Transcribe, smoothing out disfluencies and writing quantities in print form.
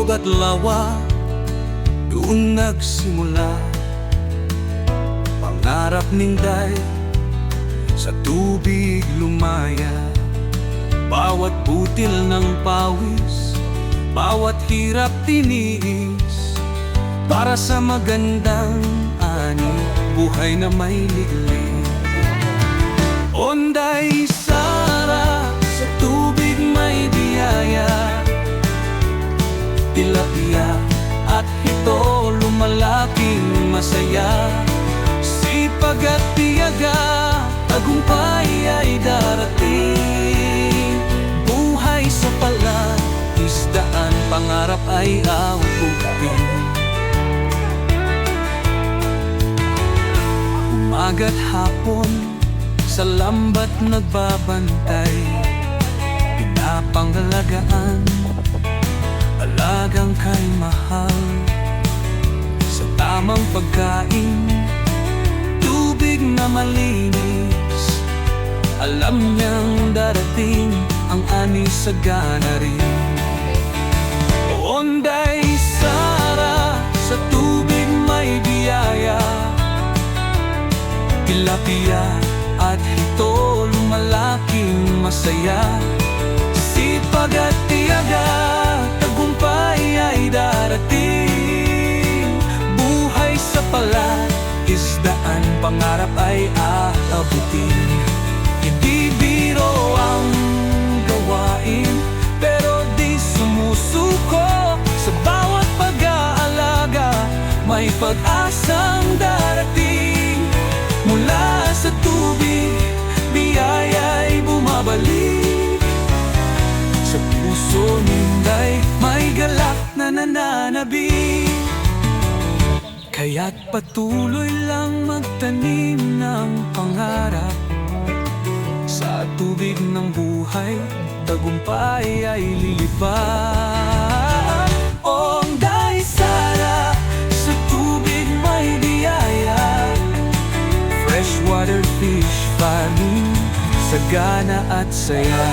ilog at lawa, doon nagsimula. Pangarap ninday sa tubig lumaya. Bawat butil ng pawis, bawat hirap tiniis, para sa magandang ani, buhay na may liglig. Onday Sara, sa tubig may biyaya. Tilapia at hito, lumalaking masaya. Sipag at tiyaga, tagumpay ay darating. Buhay sa palat, isdaan, pangarap ay abutin. Umaga't hapon, sa lambat nagbabantay. Pinapangalagaan, alagang kay mahal. Sa tamang pagkain, tubig na malinis, alam niyang darating ang ani sa gana rin. Onday Sara, sa tubig may biyaya. Tilapia at hito, lumalaking masaya. Sipag at tiyaga, tagumpay ay darating. Buhay sa palat, isdaan, pangarap ay aabutin. Hindi biro ang gawain, pero di sumusuko. Sa bawat pag-aalaga, may pag-asang darating. Mula sa tubig, biyaya'y bumabalik. Sa puso ninday, may galak na nananabik. Kaya't patuloy lang magtanim ng pangarap. Sa tubig ng buhay, tagumpay ay lilipad. Onday Sara, sa tubig may biyaya. Freshwater fish farming, sagana at saya.